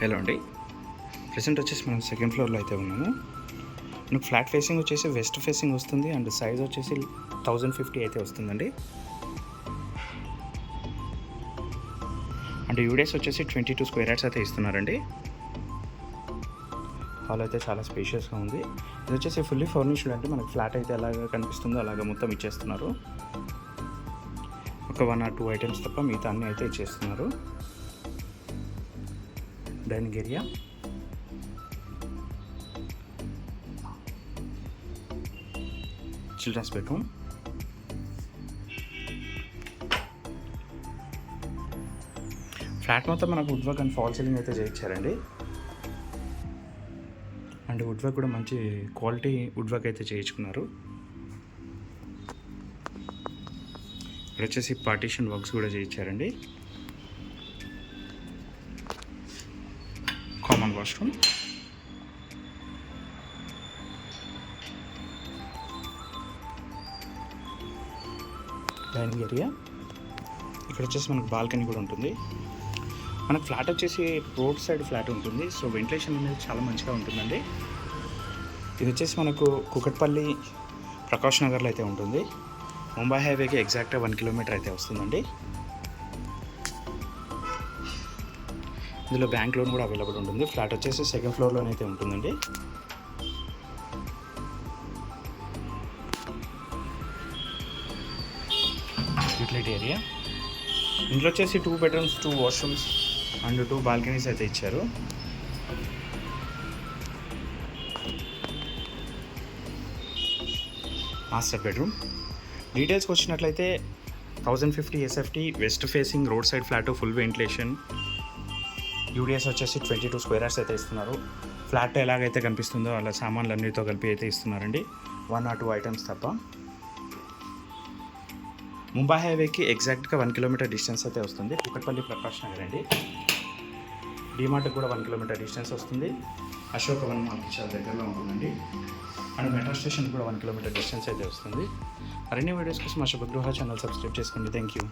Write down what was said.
Hello అండి, present వచ్చేసి మనం సెకండ్ ఫ్లోర్లో అయితే ఉన్నాము. మనకు ఫ్లాట్ ఫేసింగ్ వచ్చేసి వెస్ట్ ఫేసింగ్ వస్తుంది అండ్ సైజ్ వచ్చేసి 1050 అయితే వస్తుందండి. అండ్ యూడిఎస్ వచ్చేసి 22 స్క్వేర్ యార్డ్స్ అయితే ఇస్తున్నారండి. హాల్ అయితే చాలా స్పేషియస్గా ఉంది. ఇది వచ్చేసి ఫుల్లీ ఫర్నిష్డ్ అంటే మనకు ఫ్లాట్ అయితే ఎలాగ కనిపిస్తుందో అలాగ మొత్తం ఇచ్చేస్తున్నారు. ఒక 1 or 2 ఐటమ్స్ తప్ప మిగతా అన్నీ అయితే ఇచ్చేస్తున్నారు. Dining area, children's bedroom, flat మొత్తం మనకు wood work and fall ceiling అయితే చేయించారండి. అండ్ వుడ్ వర్క్ కూడా మంచి క్వాలిటీ వుడ్ వర్క్ అయితే చేయించుకున్నారు. ఇక్కడ వచ్చేసి పార్టీషన్ వర్క్స్ కూడా చేయించారండి. కామన్ వాష్రూమ్, డైనింగ్ ఏరియా, ఇక్కడ వచ్చేసి మనకు బాల్కనీ కూడా ఉంటుంది. మనకు ఫ్లాట్ వచ్చేసి రోడ్ సైడ్ ఫ్లాట్ ఉంటుంది, సో వెంటిలేషన్ అనేది చాలా మంచిగా ఉంటుందండి. ఇది వచ్చేసి మనకు కుకట్పల్లి ప్రకాష్ నగర్లో అయితే ఉంటుంది. ముంబై హైవేకి ఎగ్జాక్ట్గా 1 కిలోమీటర్ అయితే వస్తుందండి. ఇందులో బ్యాంక్ లోన్ కూడా అవైలబుల్ ఉంటుంది. ఫ్లాట్ వచ్చేసి సెకండ్ ఫ్లోర్లోనైతే ఉంటుందండి. యూటిలిటీ ఏరియా, ఇంట్లో వచ్చేసి 2 బెడ్రూమ్స్, 2 వాష్రూమ్స్ అండ్ 2 బాల్కనీస్ అయితే ఇచ్చారు. మాస్టర్ బెడ్రూమ్ డీటెయిల్స్కి వచ్చినట్లయితే 1050 SFT, west facing, road side flat, full ventilation, UDS వచ్చేసి 22 స్క్వేర్ యార్డ్స్ అయితే ఇస్తున్నారు. ఫ్లాట్ ఎలాగైతే కనిపిస్తుందో అలా సామాన్లు అన్నిటితో కలిపి అయితే ఇస్తున్నారండి, 1 or 2 ఐటమ్స్ తప్ప. ముంబై హైవేకి ఎగ్జాక్ట్గా 1 కిలోమీటర్ డిస్టెన్స్ అయితే వస్తుంది. కుకట్పల్లి ప్రకాష్ నగర్ అండి. డిమార్ట్కి కూడా 1 కిలోమీటర్ డిస్టెన్స్ వస్తుంది. అశోకవనం మనకి చాలా దగ్గరలో ఉంటుందండి. అండ్ మెట్రో స్టేషన్ కూడా 1 కిలోమీటర్ డిస్టెన్స్ అయితే వస్తుంది. మరిన్ని వీడియోస్ కోసం మా శుభగృహ ఛానల్ సబ్స్క్రైబ్ చేసుకోండి. Thank you.